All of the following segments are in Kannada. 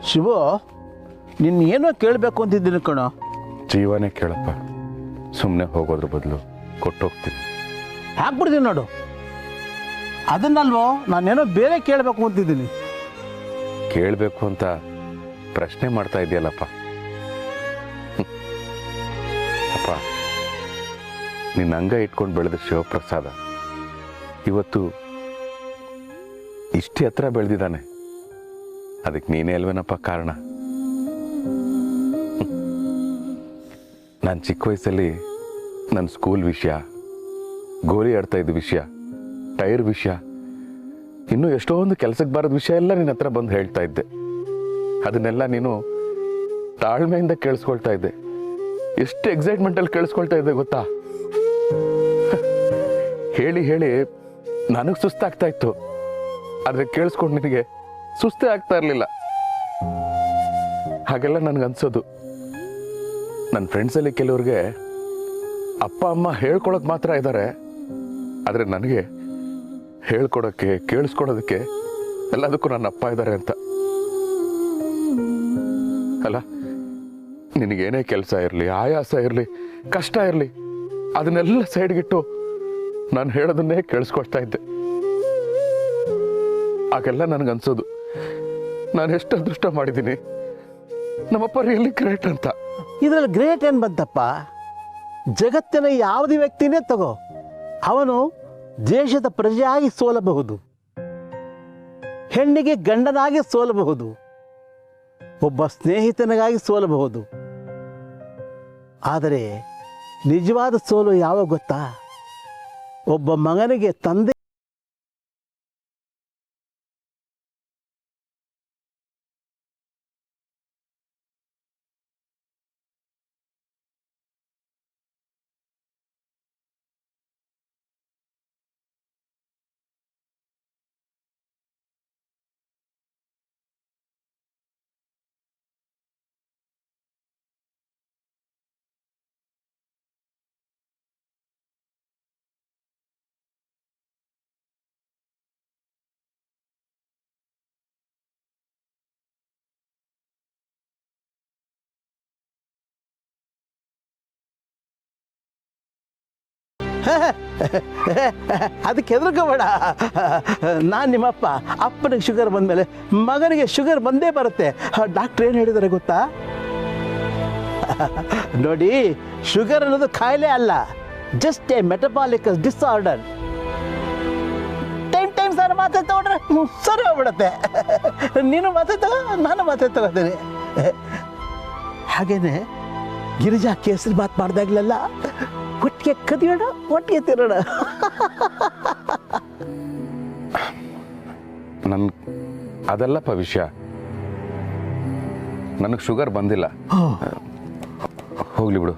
ಶಿವು, ನಿನ್ನೇನೋ ಕೇಳಬೇಕು ಅಂತಿದ್ದೀನಿ ಕಣೋ. ಜೀವನೇ ಕೇಳಪ್ಪ, ಸುಮ್ಮನೆ ಹೋಗೋದ್ರ ಬದಲು ಕೊಟ್ಟು ಹೋಗ್ತೀನಿ. ಹಾಕ್ಬಿಡ್ತೀನಿ ನೋಡು. ಅದನ್ನಲ್ವೋ ನಾನೇನೋ ಬೇರೆ ಕೇಳಬೇಕು ಅಂತಿದ್ದೀನಿ. ಕೇಳಬೇಕು ಅಂತ ಪ್ರಶ್ನೆ ಮಾಡ್ತಾ ಇದೆಯಲ್ಲಪ್ಪ. ಅಪ್ಪ, ನಿನ್ನ ಅಂಗ ಇಟ್ಕೊಂಡು ಬೆಳೆದ ಶಿವಪ್ರಸಾದ ಇವತ್ತು ಇಷ್ಟು ಹತ್ರ ಬೆಳೆದಿದ್ದಾನೆ. ಅದಕ್ಕೆ ನೀನೇ ಅಲ್ವೇನಪ್ಪ ಕಾರಣ. ನಾನು ಚಿಕ್ಕ ವಯಸ್ಸಲ್ಲಿ ನನ್ನ ಸ್ಕೂಲ್ ವಿಷಯ, ಗೋಲಿ ಆಡ್ತಾ ಇದ್ದ ವಿಷಯ, ಟೈರ್ ವಿಷಯ, ಇನ್ನೂ ಎಷ್ಟೊಂದು ಕೆಲಸಕ್ಕೆ ಬಾರದ ವಿಷಯ ಎಲ್ಲ ನಿನ್ನ ಹತ್ರ ಬಂದು ಹೇಳ್ತಾ ಇದ್ದೆ. ಅದನ್ನೆಲ್ಲ ನೀನು ತಾಳ್ಮೆಯಿಂದ ಕೇಳಿಸ್ಕೊಳ್ತಾ ಇದ್ದೆ. ಎಷ್ಟು ಎಕ್ಸೈಟ್ಮೆಂಟಲ್ಲಿ ಕೇಳಿಸ್ಕೊಳ್ತಾ ಇದ್ದೆ ಗೊತ್ತಾ? ಹೇಳಿ ಹೇಳಿ ನನಗೆ ಸುಸ್ತಾಗ್ತಾ ಇತ್ತು, ಆದರೆ ಕೇಳಿಸ್ಕೊಂಡು ನಿನಗೆ ಸುಸ್ತೇ ಆಗ್ತಾ ಇರಲಿಲ್ಲ. ಹಾಗೆಲ್ಲ ನನಗನ್ಸೋದು. ನನ್ನ ಫ್ರೆಂಡ್ಸಲ್ಲಿ ಕೆಲವ್ರಿಗೆ ಅಪ್ಪ ಅಮ್ಮ ಹೇಳ್ಕೊಳಕ್ಕೆ ಮಾತ್ರ ಇದ್ದಾರೆ, ಆದರೆ ನನಗೆ ಹೇಳ್ಕೊಡೋಕ್ಕೆ, ಕೇಳಿಸ್ಕೊಡೋದಕ್ಕೆ ಎಲ್ಲದಕ್ಕೂ ನನ್ನ ಅಪ್ಪ ಇದ್ದಾರೆ ಅಂತ. ಅಲ್ಲ, ನಿನಗೇನೇ ಕೆಲಸ ಇರಲಿ, ಆಯಾಸ ಇರಲಿ, ಕಷ್ಟ ಇರಲಿ, ಅದನ್ನೆಲ್ಲ ಸೈಡ್ಗಿಟ್ಟು ನಾನು ಹೇಳೋದನ್ನೇ ಕೇಳಿಸ್ಕೊಳ್ತಾ ಇದ್ದೆ. ಆಗೆಲ್ಲ ನನಗನ್ಸೋದು, ನಾನು ಎಷ್ಟು ಅದೃಷ್ಟ ಮಾಡಿದ್ದೀನಿ, ನಮ್ಮಪ್ಪ ರಿಯಲಿ ಗ್ರೇಟ್ ಅಂತ. ಇದರಲ್ಲಿ ಗ್ರೇಟ್ ಏನು ಬಂತಪ್ಪ? ಜಗತ್ತಿನ ಯಾವುದೇ ವ್ಯಕ್ತಿನೇ ತಗೋ, ಅವನು ದೇಶದ ಪ್ರಜೆಯಾಗಿ ಸೋಲಬಹುದು, ಹೆಣ್ಣಿಗೆ ಗಂಡನಾಗಿ ಸೋಲಬಹುದು, ಒಬ್ಬ ಸ್ನೇಹಿತನಿಗಾಗಿ ಸೋಲಬಹುದು. ಆದರೆ ನಿಜವಾದ ಸೋಲು ಯಾವಾಗ ಗೊತ್ತಾ? ಒಬ್ಬ ಮಗನಿಗೆ ತಂದೆ ಅದಕ್ಕೆ ಹೆದರ್ಕೋಬೇಡ. ನಾನು ನಿಮ್ಮಪ್ಪ. ಅಪ್ಪನಿಗೆ ಶುಗರ್ ಬಂದಮೇಲೆ ಮಗನಿಗೆ ಶುಗರ್ ಬಂದೇ ಬರುತ್ತೆ. ಡಾಕ್ಟ್ರ್ ಏನು ಹೇಳಿದ್ದಾರೆ ಗೊತ್ತಾ? ನೋಡಿ, ಶುಗರ್ ಅನ್ನೋದು ಕಾಯಿಲೆ ಅಲ್ಲ, just A metabolic disorder. 10 times ನಾನು ಮಾತೆ ತಗೊಂಡ್ರೆ ಸರಿ ಹೋಗ್ಬಿಡತ್ತೆ. ನೀನು ಮಾತೆ ತಗೋ, ನಾನು ಮಾತೆ ತಗೋತೀನಿ. ಹಾಗೇನೆ ಗಿರಿಜಾ ಕೇಸರಿ ಮಾತು ಮಾಡಿದಾಗಲೆಲ್ಲ ಒಟ್ಟಿಗೆ ಕದಿಯೋಣ, ಒಟ್ಟಿಗೆ ತಿರೋಣ. ನನ್ ಅದಲ್ಲಪ್ಪ ವಿಷಯ. ನನಗೆ ಶುಗರ್ ಬಂದಿಲ್ಲ, ಹೋಗ್ಲಿ ಬಿಡು.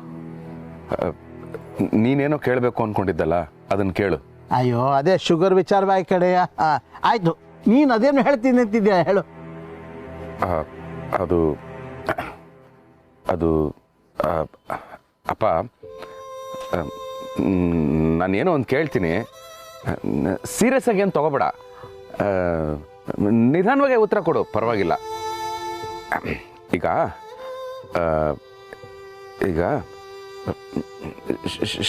ನೀನೇನೋ ಕೇಳಬೇಕು ಅಂದ್ಕೊಂಡಿದ್ದಲ್ಲ, ಅದನ್ನು ಕೇಳು. ಅಯ್ಯೋ, ಅದೇ ಶುಗರ್ ವಿಚಾರವಾಗಿ ಕಡೆಯ. ಆಯ್ತು, ನೀನು ಅದೇನು ಹೇಳ್ತೀನಿ ಅಂತಿದ್ಯಾ, ಹೇಳು. ಅದು ಅದು ಅಪ್ಪ, ನಾನೇನೋ ಒಂದು ಕೇಳ್ತೀನಿ, ಸೀರಿಯಸ್ ಆಗಿ ಏನು ತಗೋಬೇಡ, ನಿಧಾನವಾಗಿ ಉತ್ತರ ಕೊಡು, ಪರವಾಗಿಲ್ಲ. ಈಗ ಈಗ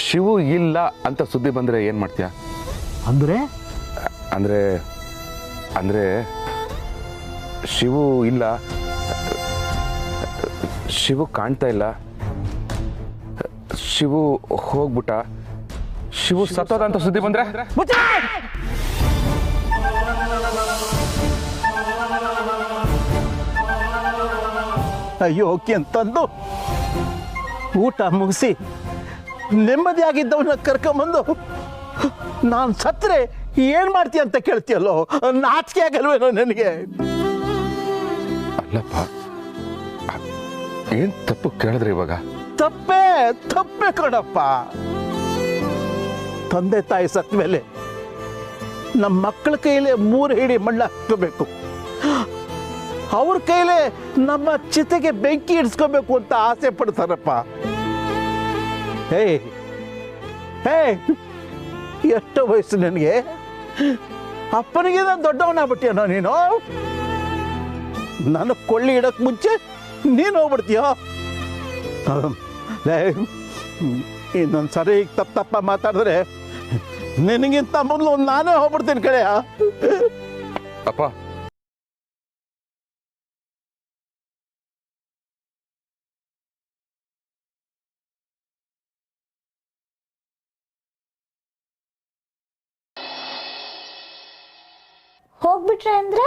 ಶಿವು ಇಲ್ಲ ಅಂತ ಸುದ್ದಿ ಬಂದರೆ ಏನು ಮಾಡ್ತೀಯ? ಅಂದರೆ ಅಂದರೆ ಅಂದರೆ ಶಿವು ಇಲ್ಲ, ಶಿವು ಕಾಣ್ತಾ ಇಲ್ಲ, ಶಿವು ಹೋಗ್ಬಿಟ್ಟ, ಶಿವು ಸತ್ತೋದ ಅಂತ ಸುದ್ದಿ ಬಂದ್ರೆ? ಅಯ್ಯೋ ಅಂತಂದು ಊಟ ಮುಗಿಸಿ ನೆಮ್ಮದಿಯಾಗಿದ್ದವನ್ನ ಕರ್ಕೊಂಬಂದು ನಾನು ಸತ್ತರೆ ಏನು ಮಾಡ್ತೀಯ ಅಂತ ಕೇಳ್ತೀಯಲ್ಲೋ, ನಾಚಿಕೆ ಆಗಲ್ವೇನೋ ನನಗೆ? ಅಲ್ಲಪ್ಪ, ಏನು ತಪ್ಪು ಕೇಳಿದ್ರೆ ಇವಾಗ? ತಪ್ಪೇ ಕಣಪ್ಪ. ತಂದೆ ತಾಯಿ ಸತ್ತ ಮೇಲೆ ನಮ್ಮ ಮಕ್ಕಳ ಕೈಲೇ 3 ಹಿಡಿ ಮಣ್ಣು ಹಾಕೋಬೇಕು, ಅವ್ರ ಕೈಲೇ ನಮ್ಮ ಚಿತೆಗೆ ಬೆಂಕಿ ಇಡ್ಸ್ಕೋಬೇಕು ಅಂತ ಆಸೆ ಪಡ್ತಾರಪ್ಪ. ಹೇ ಎಷ್ಟು ವಯಸ್ಸು ನನಗೆ? ಅಪ್ಪನಿಗೆ ದೊಡ್ಡವನಾಗ್ಬಿಟ್ಟಿಯನೋ ನೀನು? ನನಗೆ ಕೊಳ್ಳಿ ಇಡೋಕ್ಕೆ ಮುಂಚೆ ನೀನು ಹೋಗ್ಬಿಡ್ತೀಯೋ? ಇನ್ನೊಂದು ಸರಿ ಈಗ ತಪ್ಪ ಮಾತಾಡಿದ್ರೆ ನಿನಗಿಂತ ಮೊದಲು ನಾನೇ ಹೋಗ್ಬಿಡ್ತೀನಿ ಕಡೆಯ. ಅಪ್ಪ, ಹೋಗ್ಬಿಟ್ರೆ ಅಂದ್ರೆ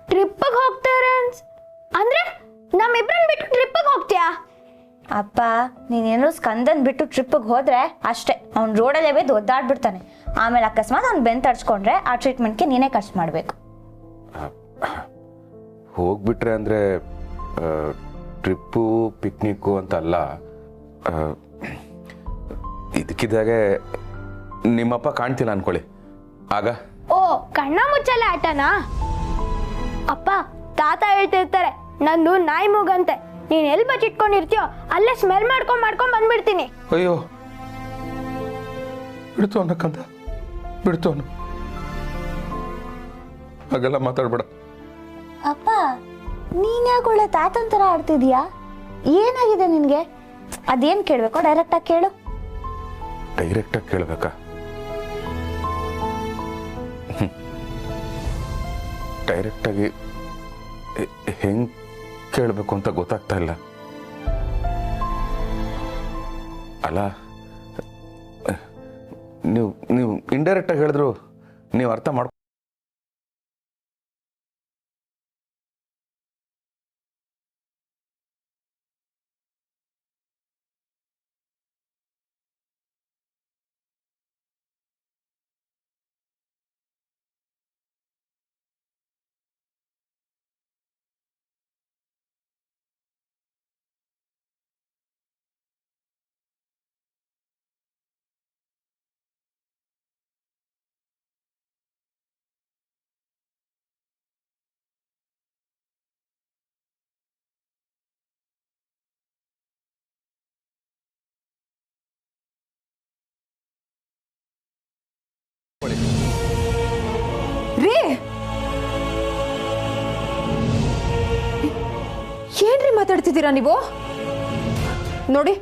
ಟ್ರಿಪ್ಪಿಗೆ ಹೋಗ್ತಾರೆ ಅಂದ್ರೆ ನಮ್ಮಿಬ್ರನ್ನ ಬಿಟ್ಟು ಟ್ರಿಪ್ಪಿಗೆ ಹೋಗ್ತೀಯಾ? ಅಪ್ಪ, ನೀನೇನು ಸ್ಕಂದನ್ ಬಿಟ್ಟು ಟ್ರಿಪ್ಪಿಗೆ ಹೋದ್ರೆ ಅಷ್ಟೇ, ಅವ್ನು ರೋಡಲ್ಲೇ ಬೇದು ಒದ್ದಾಡ್ಬಿಡ್ತಾನೆ. ಆಮೇಲೆ ಅಕಸ್ಮಾತ್ ಅವ್ನು ಬೆನ್ ತಡ್ಸ್ಕೊಂಡ್ರೆ ಆ ಟ್ರೀಟ್ಮೆಂಟ್ಗೆ ನೀನೇ ಖರ್ಚು ಮಾಡಬೇಕು. ಹೋಗ್ಬಿಟ್ರೆ ಅಂದರೆ ಟ್ರಿಪ್ಪು ಪಿಕ್ನಿಕ್ಕು ಅಂತ ಅಲ್ಲ. ಇದಕ್ಕಿದ್ದಾಗೆ ನಿಮ್ಮಪ್ಪ ಕಾಣ್ತಿಲ್ಲ ಅನ್ಕೊಳ್ಳಿ, ಆಗ ಓ, ಕಣ್ಣ ಮುಚ್ಚಲ್ಲ ಆಟನಾ? ಅಪ್ಪ, ತಾತ ಹೇಳ್ತಿರ್ತಾರೆ ನಂದು ನಾಯಿ ಮೂಗಂತೆ, ನೀನ್ ಎಲ್ಲಿ ಬಚ್ಚಿಟ್ಕೊಂಡಿರ್ತೀಯೋ ಅಲ್ಲೇ ಸ್ಮೆಲ್ ಮಾಡ್ಕೊಂಡ್ ಬಂದ್ಬಿಡ್ತೀನಿ. ಅಯ್ಯೋ, ಬಿಡ್ತು ಅನ್ನಕ್ಕಂತ ಬಿಡ್ತು ಅನ್ನು, ಹಾಗೆಲ್ಲ ಮಾತಾಡ್ಬೇಡ. ಅಪ್ಪ, ನೀನ್ ಯಾಕೆ ಒಳ್ಳೆ ತಾತನ್ ತರ ಆಡ್ತಿದ್ಯಾ? ಏನಾಗಿದೆ ನಿನ್ಗೆ? ಅದೇನ್ ಕೇಳ್ಬೇಕೋ ಡೈರೆಕ್ಟ್ ಆಗಿ ಕೇಳು. ಡೈರೆಕ್ಟಾಗಿ ಕೇಳಬೇಕಾ? ಡೈರೆಕ್ಟಾಗಿ ಹೆಂಗ್ ಕೇಳಬೇಕು ಅಂತ ಗೊತ್ತಾಗ್ತಾ ಇಲ್ಲ. ಅಲ್ಲ, ನೀವು ಇಂಡೈರೆಕ್ಟಾಗಿ ಹೇಳಿದ್ರು ನೀವು ಅರ್ಥ ಮಾಡ್ಕೊ. ರೀ, ಏನ್ರಿ ಮಾತಾಡ್ತಿದ್ದೀರಾ ನೀವು? ನೋಡಿ,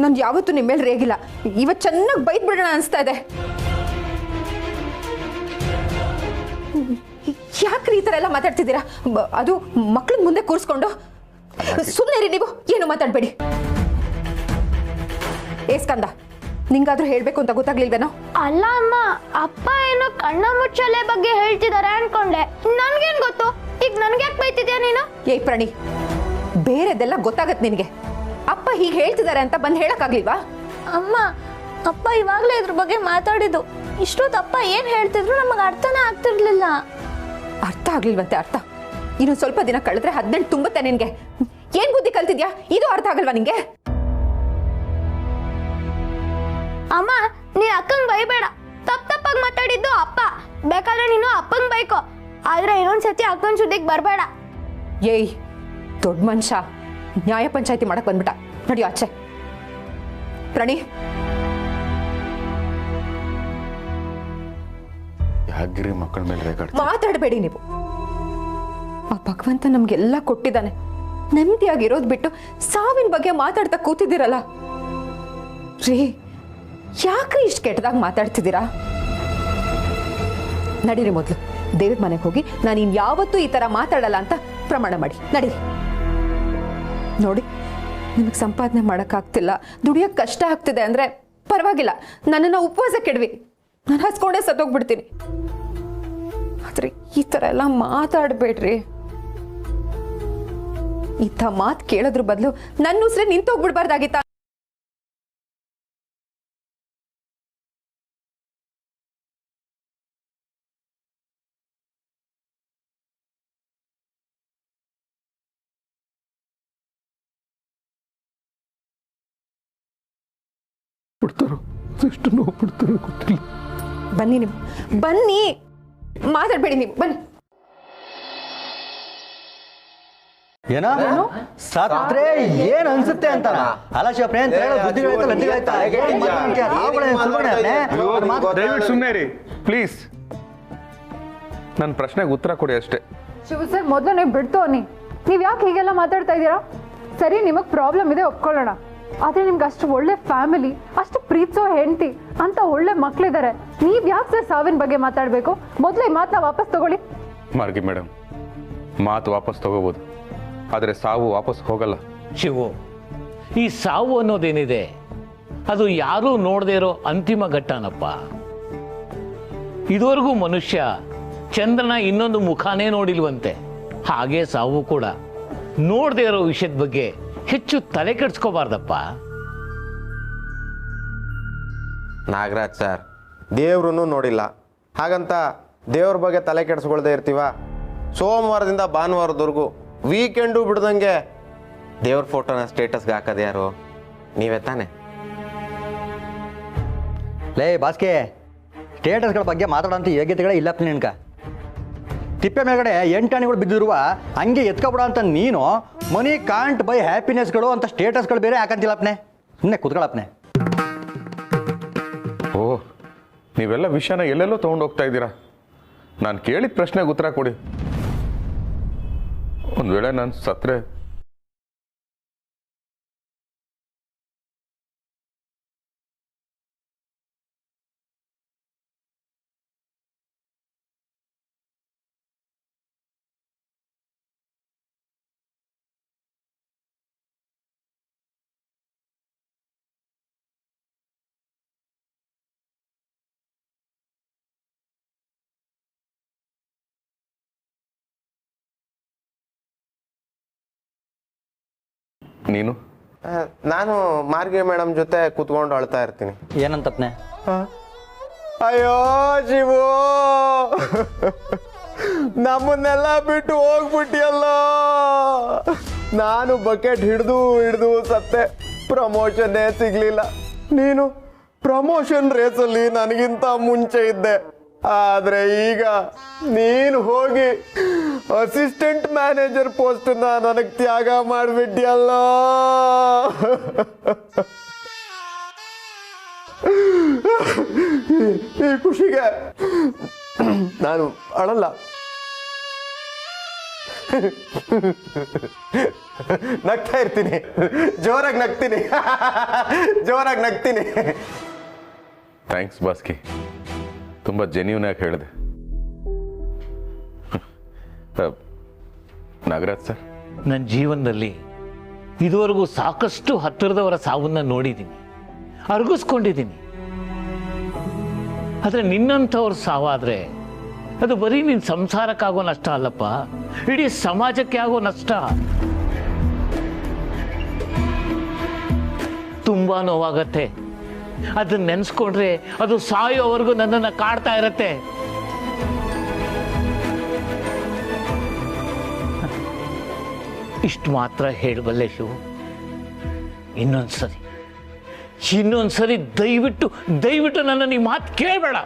ನಾನು ಯಾವತ್ತೂ ನಿಮ್ಮ ಮೇಲೆ ರೇಗಿಲ್ಲ. ಇವತ್ತು ಚೆನ್ನಾಗಿ ಬೈದ್ ಬಿಡೋಣ ಅನಿಸ್ತಾ ಇದೆ. ಯಾಕ್ರಿ ಈ ಥರ ಎಲ್ಲ ಮಾತಾಡ್ತಿದ್ದೀರಾ? ಅದು ಮಕ್ಕಳ ಮುಂದೆ ಕೂರಿಸ್ಕೊಂಡು. ಸುಮ್ಮನೆ ರೀ ನೀವು, ಏನು ಮಾತಾಡಬೇಡಿ. ಏ ಸ್ಕಂದ, ನಿಂಗಾದ್ರೂ ಹೇಳ್ಬೇಕು ಅಂತ ಗೊತ್ತಾಗ್ಲಿಲ್ವೇನೋ? ಅಲ್ಲ ಅಮ್ಮ, ಅಪ್ಪ ಏನೋ ಕಣ್ಣ ಮುಚ್ಚಲೆ ಬಗ್ಗೆ ಹೇಳ್ತಿದಾರೆ ಅನ್ಕೊಂಡೆ. ನನ್ಗೇನ್ ಗೊತ್ತು? ಈಗ ನನ್ಗೆ ಯಾಕೆ ಬೈತಿದ್ಯಾ ನೀನು? ಏಯ್ ಪ್ರಾಣಿ, ಬೇರೆದೆಲ್ಲ ಗೊತ್ತಾಗತ್ತೆ ನಿನಗೆ. ಅಪ್ಪ ಹೀಗೆ ಹೇಳ್ತಿದ್ದಾರೆ ಅಂತ ಬಂದು ಹೇಳಕ್ಕಾಗ್ಲಿಲ್ವಾ? ಅಮ್ಮ, ಅಪ್ಪ ಇವಾಗ್ಲೇ ಇದ್ರ ಬಗ್ಗೆ ಮಾತಾಡಿದ್ದು. ಇಷ್ಟೊತ್ತು ಅಪ್ಪ ಏನ್ ಹೇಳ್ತಿದ್ರು ನಮಗೆ ಅರ್ಥನೇ ಆಗ್ತಿರ್ಲಿಲ್ಲ. ಅರ್ಥ ಆಗ್ಲಿಲ್ವಂತೆ? ಅರ್ಥ ಇನ್ನೊಂದು ಸ್ವಲ್ಪ ದಿನ ಕಳೆದ್ರೆ 18 ತುಂಬುತ್ತೆ ನಿನ್ಗೆ. ಏನ್ ಬುದ್ಧಿ ಕಲ್ತಿದ್ಯಾ? ಇದು ಅರ್ಥ ಆಗಲ್ವಾ ನಿಂಗೆ? ಅಮ್ಮ, ನೀನ್ ಅಕ್ಕಂಗ್ ಬೈಬೇಡ. ತಪ್ಪಾಗಿ ಮಾತಾಡಿದ್ದು ಅಪ್ಪ. ಬೇಕಾದ್ರೆ ನೀನು ಅಪ್ಪಂಗ್ ಬೈಕೋ, ಆದ್ರೆ ಇನ್ನೊಂದ್ಸತಿ ಅಕ್ಕನ್ ಸುದ್ದಿಗೆ ಬರ್ಬೇಡ. ಏಯ್ ದೊಡ್ಡ ಮನುಷ್ಯ, ನ್ಯಾಯ ಪಂಚಾಯತಿ ಮಾಡಕ್ ಬಂದ್ಬಿಟ್ಟ. ನೋಡಿ ಆಚೆ. ಪ್ರಣಿ, ಯಾಗಿರಿ ಮಕ್ಕಳ ಮೇಲೆ ರೇಗಾಡ್ತೀವಿ? ಮಾತಾಡಬೇಡಿ ನೀವು. ಆ ಭಗವಂತ ನಮ್ಗೆಲ್ಲ ಕೊಟ್ಟಿದ್ದಾನೆ. ನೆಮ್ಮದಿಯಾಗಿರೋದು ಬಿಟ್ಟು ಸಾವಿನ ಬಗ್ಗೆ ಮಾತಾಡ್ತಾ ಕೂತಿದ್ದೀರಲ್ಲ ರೀ. ಯಾಕ್ರಿ ಇಷ್ಟು ಕೆಟ್ಟದಾಗ ಮಾತಾಡ್ತಿದ್ದೀರಾ? ನಡೀರಿ, ಮೊದಲು ದೇವ್ರ ಮನೆಗೆ ಹೋಗಿ ನಾನು ಇನ್ಯಾವತ್ತೂ ಈ ಥರ ಮಾತಾಡಲ್ಲ ಅಂತ ಪ್ರಮಾಣ ಮಾಡಿ ನಡೀರಿ. ನೋಡಿ, ನಿಮಗೆ ಸಂಪಾದನೆ ಮಾಡೋಕ್ಕಾಗ್ತಿಲ್ಲ, ದುಡಿಯೋಕ್ಕೆ ಕಷ್ಟ ಆಗ್ತಿದೆ ಅಂದರೆ ಪರವಾಗಿಲ್ಲ, ನನ್ನನ್ನು ಉಪವಾಸ ಕೆಡವಿ, ನಾನು ಹಸ್ಕೊಂಡೇ ಸತ್ತೋಗ್ಬಿಡ್ತೀನಿ. ಆದರೆ ಈ ಥರ ಎಲ್ಲ ಮಾತಾಡಬೇಡ್ರಿ. ಇಂಥ ಮಾತು ಕೇಳೋದ್ರ ಬದಲು ನನ್ನ ಉಸಿರೇ ನಿಂತೋಗ್ಬಿಡ್ಬಾರ್ದಾಗಿತ್ತ. ಬಿಡ್ತಾರೋ ಎಷ್ಟು ನೋವು ಬಿಡ್ತಾರೋ ಗೊತ್ತಿಲ್ಲ. ಬನ್ನಿ ನೀವು, ಬನ್ನಿ, ಮಾತಾಡಬೇಡಿ ನೀವು, ಬನ್ನಿ. ಏನೋ ಸತ್ರೆ ಏನ್ ಅನ್ಸುತ್ತೆ ಅಂತಾರ? ಅಲ್ಲ ಶಿವಪ್ರೇ ಅಂತ ಹೇಳೋ ಬುದ್ಧಿ ದಯವಿಟ್ಟು ಸುಮ್ಮನೆ ರೀ ಪ್ಲೀಸ್. ನನ್ನ ಪ್ರಶ್ನೆಗೆ ಉತ್ತರ ಕೊಡಿ ಅಷ್ಟೇ. ಶಿವ ಸರ್, ಮೊದಲು ನೀವು ಬಿಡ್ತೋನಿ. ನೀವು ಯಾಕೆ ಹೀಗೆಲ್ಲ ಮಾತಾಡ್ತಾ ಇದ್ದೀರಾ? ಸರಿ, ನಿಮಗೆ ಪ್ರಾಬ್ಲಮ್ ಇದೆ ಒಪ್ಕೊಳ್ಳೋಣ, ಆದರೆ ನಿಮ್ಗೆ ಅಷ್ಟು ಒಳ್ಳೆ ಫ್ಯಾಮಿಲಿ, ಅಷ್ಟು ಪ್ರೀತಿಸೋ ಹೆಂಡತಿ ಅಂತ ಒಳ್ಳೆ ಮಕ್ಕಳಿದ್ದಾರೆ. ನೀವು ಯಾಕೆ ಸರ್ ಸಾವಿನ ಬಗ್ಗೆ ಮಾತಾಡಬೇಕು? ಮೊದಲೇ ಈ ಮಾತನ್ನ ವಾಪಸ್ ತಗೊಳ್ಳಿ. ಮಾರ್ಗಿ ಮೇಡಮ್, ಮಾತು ವಾಪಸ್ ತಗೋಬೋದು, ಆದರೆ ಸಾವು ವಾಪಸ್ ಹೋಗಲ್ಲ. ಶಿವು, ಈ ಸಾವು ಅನ್ನೋದೇನಿದೆ ಅದು ಯಾರೂ ನೋಡದೇ ಇರೋ ಅಂತಿಮ ಘಟ್ಟನಪ್ಪ. ಇದುವರೆಗೂ ಮನುಷ್ಯ ಚಂದ್ರನ ಇನ್ನೊಂದು ಮುಖಾನೇ ನೋಡಿಲ್ವಂತೆ, ಹಾಗೆ ಸಾವು ಕೂಡ ನೋಡದೇ ಇರೋ ವಿಷಯದ ಬಗ್ಗೆ ಹೆಚ್ಚು ತಲೆ ಕೆಡಿಸ್ಕೋಬಾರ್ದಪ್ಪ. ನಾಗರಾಜ್ ಸರ್, ದೇವ್ರೂ ನೋಡಿಲ್ಲ, ಹಾಗಂತ ದೇವ್ರ ಬಗ್ಗೆ ತಲೆ ಕೆಡಿಸ್ಕೊಳ್ದೇ ಇರ್ತೀವ? ಸೋಮವಾರದಿಂದ ಭಾನುವಾರದವರೆಗೂ ವೀಕೆಂಡು ಬಿಡ್ದಂಗೆ ದೇವ್ರ ಫೋಟೋನ ಸ್ಟೇಟಸ್ಗೆ ಹಾಕೋದು ಯಾರು? ನೀವೇ ತಾನೆ? ಲೇ ಬಾಸ್ಕೆ, ಸ್ಟೇಟಸ್ಗಳ ಬಗ್ಗೆ ಮಾತಾಡೋಂಥ ಯೋಗ್ಯತೆಗಳೇ ಇಲ್ಲಪ್ಪ ನಿನ್ಕ. ತಿಪ್ಪೆ ಮೇಲ್ಗಡೆ 8 ಆನೆಗಳು ಬಿದ್ದಿರುವ ಹಂಗೆ ಎತ್ಕೊಬಿಡೋ ಅಂತ ನೀನು ಮನಿ ಕಾಂಟ್ ಬೈ ಹ್ಯಾಪಿನೆಸ್ಗಳು ಅಂತ ಸ್ಟೇಟಸ್ಗಳು ಬೇರೆ ಹಾಕಂತಿಲ್ಲಪ್ಪನೆ. ಸುಮ್ಮನೆ ಕುತ್ಕೊಳಪ್ಪನೆ. ಓ, ನೀವೆಲ್ಲ ವಿಷಯನ ಎಲ್ಲೆಲ್ಲೋ ತೊಗೊಂಡು ಹೋಗ್ತಾ ಇದ್ದೀರಾ. ನಾನು ಕೇಳಿದ ಪ್ರಶ್ನೆಗೆ ಉತ್ತರ ಕೊಡಿ. ಒಂದು ವೇಳೆ ನಾನು ಸತ್ರೆ ನೀನು? ನಾನು ಮಾರ್ಗಿ ಮೇಡಮ್ ಜೊತೆ ಕೂತ್ಕೊಂಡು ಅಳ್ತಾ ಇರ್ತೀನಿ. ಏನಂತಪ್ಪನೆ? ಅಯ್ಯೋ ಶಿವು, ನಮ್ಮನ್ನೆಲ್ಲ ಬಿಟ್ಟು ಹೋಗ್ಬಿಟ್ಟಿಯಲ್ಲ. ನಾನು ಬಕೆಟ್ ಹಿಡಿದು ಸತ್ತೆ, ಪ್ರಮೋಷನ್ನೇ ಸಿಗ್ಲಿಲ್ಲ. ನೀನು ಪ್ರಮೋಷನ್ ರೇಸಲ್ಲಿ ನನಗಿಂತ ಮುಂಚೆ ಇದ್ದೆ, ಆದ್ರೆ ಈಗ ನೀನು ಹೋಗಿ ಅಸಿಸ್ಟೆಂಟ್ ಮ್ಯಾನೇಜರ್ ಪೋಸ್ಟ್ನ ನನಗೆ ತ್ಯಾಗ ಮಾಡಿಬಿಟ್ಟಿಯಲ್ಲ. ಈ ಖುಷಿಗೆ ನಾನು ಅಳಲ್ಲ, ನಗ್ತಾ ಇರ್ತೀನಿ, ಜೋರಾಗಿ ನಗ್ತೀನಿ, ಜೋರಾಗಿ ನಗ್ತೀನಿ. ಥ್ಯಾಂಕ್ಸ್ ಬಾಸ್ಕಿ, ತುಂಬ ಜೆನ್ಯೂನ್ ಆಗಿ ಹೇಳಿದೆ. ನಾಗರಾಜ್ ಸರ್, ನನ್ನ ಜೀವನದಲ್ಲಿ ಇದುವರೆಗೂ ಸಾಕಷ್ಟು ಹತ್ತಿರದವರ ಸಾವನ್ನ ನೋಡಿದ್ದೀನಿ, ಅರ್ಗಿಸ್ಕೊಂಡಿದ್ದೀನಿ. ಆದರೆ ನಿನ್ನಂಥವ್ರ ಸಾವಾದರೆ ಅದು ಬರೀ ನಿನ್ನ ಸಂಸಾರಕ್ಕಾಗೋ ನಷ್ಟ ಅಲ್ಲಪ್ಪ, ಇಡೀ ಸಮಾಜಕ್ಕೆ ಆಗೋ ನಷ್ಟ. ತುಂಬ ನೋವಾಗತ್ತೆ. ಅದನ್ನ ನೆನೆಸ್ಕೊಂಡ್ರೆ ಅದು ಸಾಯೋವರೆಗೂ ನನ್ನನ್ನು ಕಾಡ್ತಾ ಇರತ್ತೆ. ಇಷ್ಟು ಮಾತ್ರ ಹೇಳಬಲ್ಲೆ ಶಿವು, ಇನ್ನೊಂದ್ಸರಿ ದಯವಿಟ್ಟು ನನ್ನ ಈ ಮಾತು ಕೇಳಬೇಡ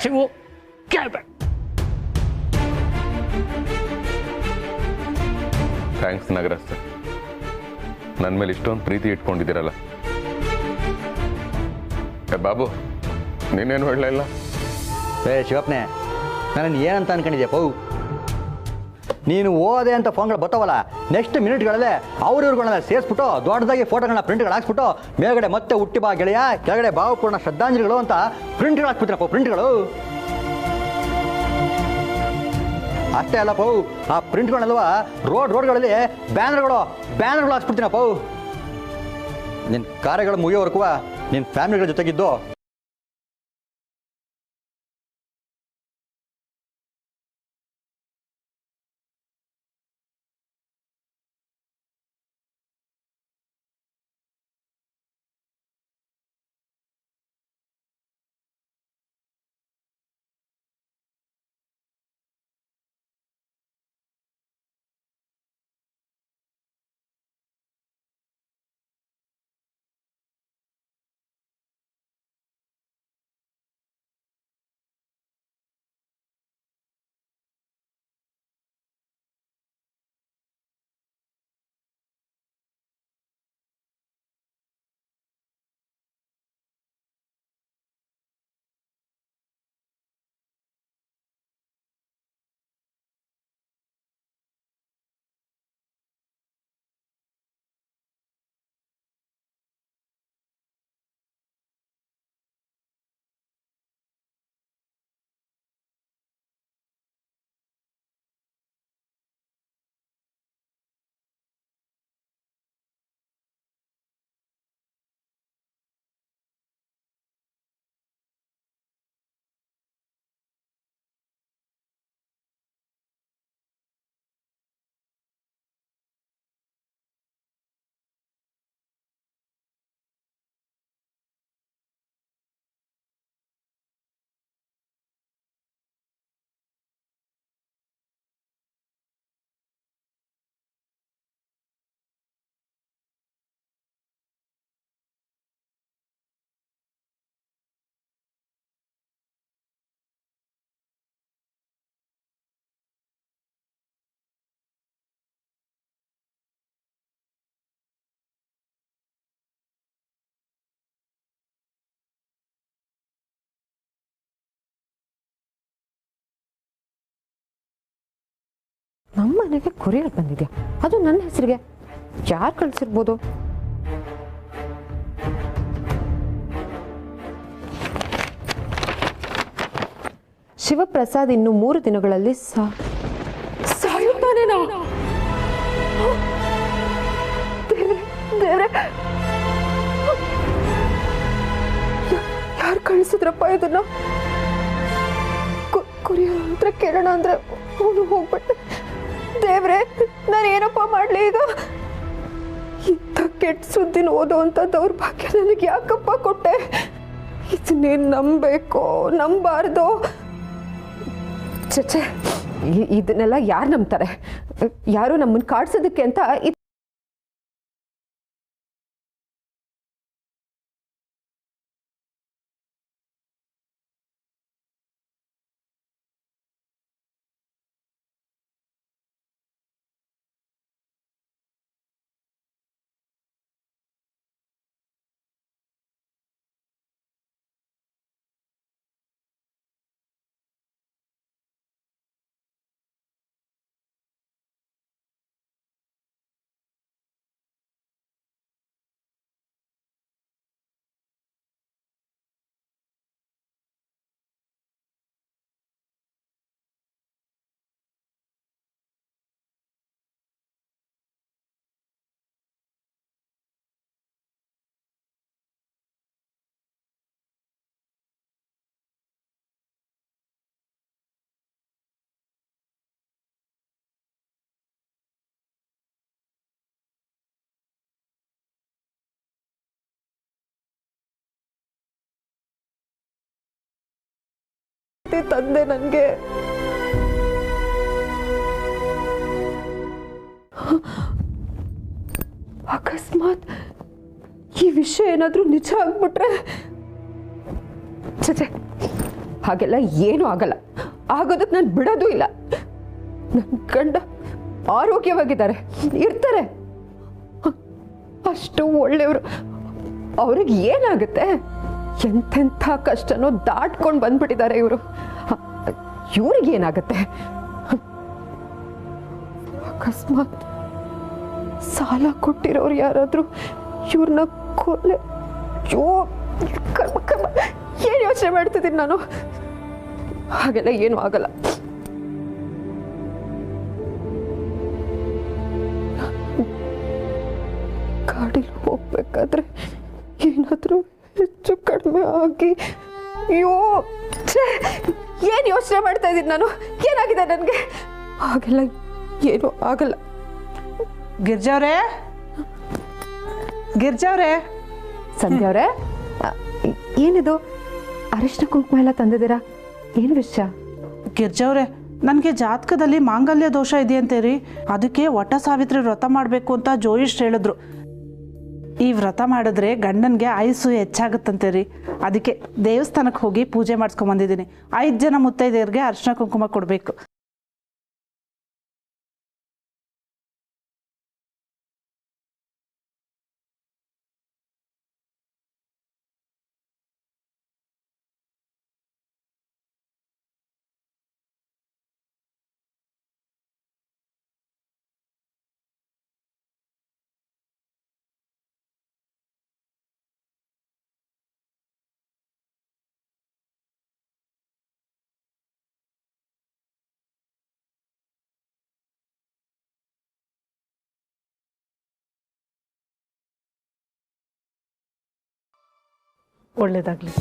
ಶಿವು, ಕೇಳಬೇಡ. ಥ್ಯಾಂಕ್ಸ್ ನಾಗರಾಜ್ ಸರ್, ನನ್ನ ಮೇಲೆ ಇಷ್ಟೊಂದು ಪ್ರೀತಿ ಇಟ್ಕೊಂಡಿದ್ದೀರಲ್ಲ. ಬಾಬು, ನೀನೇನು ಹೇಳಲಿಲ್ಲ? ಶಿವಪ್ಪನೆ, ನಾನು ಏನಂತ ಅನ್ಕೊಂಡಿದ್ದೆ ಪೌ? ನೀನು ಓದೆ ಅಂತ ಫೋನ್ಗಳು ಬರ್ತಾವಲ್ಲ, ನೆಕ್ಸ್ಟ್ ಮಿನಿಟ್ಗಳಲ್ಲೇ ಅವ್ರವ್ರುಗಳನ್ನ ಸೇರಿಸ್ಬಿಟ್ಟು ದೊಡ್ಡದಾಗಿ ಫೋಟೋಗಳನ್ನ ಪ್ರಿಂಟ್ಗಳು ಹಾಕ್ಸ್ಬಿಟ್ಟು ಮೇಲ್ಗಡೆ ಮತ್ತೆ ಹುಟ್ಟಿ ಬಾ ಗೆಳೆಯ, ಕೆಳಗಡೆ ಭಾವಪೂರ್ಣ ಶ್ರದ್ಧಾಂಜಲಿಗಳು ಅಂತ ಪ್ರಿಂಟ್ಗಳು ಹಾಕ್ಬಿಟ್ರಪ್ಪ. ಪ್ರಿಂಟ್ಗಳು ಅಷ್ಟೇ ಅಲ್ಲ ಪೌ, ಆ ಪ್ರಿಂಟ್ಗಳಲ್ವ ರೋಡ್ಗಳಲ್ಲಿ ಬ್ಯಾನರ್ಗಳು ಹಾಕ್ಸ್ಬಿಡ್ತೀನಪ್ಪ. ನಿನ್ನ ಕಾರ್ಯಗಳು ಮುಗಿಯೋವರೆಗೂ ನಿನ್ನ ಫ್ಯಾಮಿಲಿಗಳ ಜೊತೆಗಿದ್ದು ನಮ್ಮ ಮನೆಗೆ ಕೊರಿಯರ್ ಬಂದಿದ್ಯಾ? ಅದು ನನ್ನ ಹೆಸರಿಗೆ. ಯಾರು ಕಳಿಸಿರ್ಬೋದು? ಶಿವಪ್ರಸಾದ್ ಇನ್ನು 3 ದಿನಗಳಲ್ಲಿ ಸಾಯುತ್ತಾನೆ. ಯಾರು ಕಳಿಸಿದ್ರಪ್ಪ ಇದನ್ನ? ಕೊರಿಯರ್ ಹತ್ರ ಕೇಳೋಣ ಅಂದ್ರೆ ಅವನು ಹೋಗ್ಬಿಟ್ಟೆ. ದೇವ್ರೆ, ನಾನು ಏನಪ್ಪ ಮಾಡ್ಲಿ ಈಗ? ಇಂಥ ಕೆಟ್ಟ ಸುದ್ದಿನ ಓದೋ ಅಂತ ದೌರ್ಭಾಗ್ಯ ನನಗೆ ಯಾಕಪ್ಪ ಕೊಟ್ಟೆ? ಇದನ್ನೇನು ನಂಬಬೇಕೋ ನಂಬಾರ್ದೋ? ಚಚೆ, ಇದನ್ನೆಲ್ಲ ಯಾರು ನಂಬ್ತಾರೆ? ಯಾರು ನಮ್ಮನ್ನು ಕಾಡ್ಸೋದಕ್ಕೆ ಅಂತ ತಂದೆ ನನಗೆ. ಅಕಸ್ಮಾತ್ ಈ ವಿಷಯ ಏನಾದ್ರೂ ನಿಜ ಆಗ್ಬಿಟ್ರೆ? ಚಚೆ, ಹಾಗೆಲ್ಲ ಏನೂ ಆಗಲ್ಲ. ಆಗೋದಕ್ಕೆ ನಾನು ಬಿಡೋದು ಇಲ್ಲ. ನನ್ನ ಗಂಡ ಆರೋಗ್ಯವಾಗಿದ್ದಾರೆ, ಇರ್ತಾರೆ. ಅಷ್ಟು ಒಳ್ಳೆಯವರು. ಅವ್ರಿಗೆ ಏನಾಗುತ್ತೆ? ಎಂತೆಂಥ ಕಷ್ಟನೋ ದಾಟ್ಕೊಂಡು ಬಂದ್ಬಿಟ್ಟಿದ್ದಾರೆ ಇವರು. ಇವ್ರಿಗೇನಾಗತ್ತೆ? ಅಕಸ್ಮಾತ್ ಸಾಲ ಕೊಟ್ಟಿರೋರು ಯಾರಾದ್ರೂ ಇವ್ರನ್ನ ಕೊಲೆ? ಏನು ಯೋಚನೆ ಮಾಡ್ತಿದ್ದೀನಿ ನಾನು? ಹಾಗೆಲ್ಲ ಏನೂ ಆಗಲ್ಲ. ಗಾಡಿಲಿ ಹೋಗ್ಬೇಕಾದ್ರೆ ಏನಾದ್ರೂ ಹೆಚ್ಚು ಕಡಿಮೆ ಆಗಿ, ಅಯ್ಯೋ ಏನು ಯೋಚನೆ ಮಾಡ್ತಾ ಇದ್ದೀನಿ ನಾನು? ಏನಾಗಿದೆ ನನಗೆ? ಹಾಗೆಲ್ಲ ಏನೂ ಆಗಲ್ಲ. ಗಿರ್ಜಾವ್ರೆ, ಗಿರ್ಜಾವ್ರೆ. ಸಂಧ್ಯಾ ಅವರೇ, ಏನಿದು ಅರಿಶಿನ ಕುಂಕುಮ ಎಲ್ಲ ತಂದಿದ್ದೀರಾ? ಏನು ವಿಷಯ? ಗಿರ್ಜಾವ್ರೆ, ನನಗೆ ಜಾತಕದಲ್ಲಿ ಮಾಂಗಲ್ಯ ದೋಷ ಇದೆಯಂತೆ ರೀ. ಅದಕ್ಕೆ ವಟ ಸಾವಿತ್ರಿ ವ್ರತ ಮಾಡಬೇಕು ಅಂತ ಜೋಯಿಷ್ ಹೇಳಿದ್ರು. ಈ ವ್ರತ ಮಾಡಿದ್ರೆ ಗಂಡನಿಗೆ ಆಯುಸ್ಸು ಹೆಚ್ಚಾಗುತ್ತಂತೆ ರೀ. ಅದಕ್ಕೆ ದೇವಸ್ಥಾನಕ್ಕೆ ಹೋಗಿ ಪೂಜೆ ಮಾಡಿಸ್ಕೊಂಬಂದಿದ್ದೀನಿ. 5 ಜನ ಮುತ್ತೈದೆಯರಿಗೆ ಅರಿಶಿನ ಕುಂಕುಮ ಕೊಡಬೇಕು. ಒಳ್ಳೆಯದಾಗಲಿ.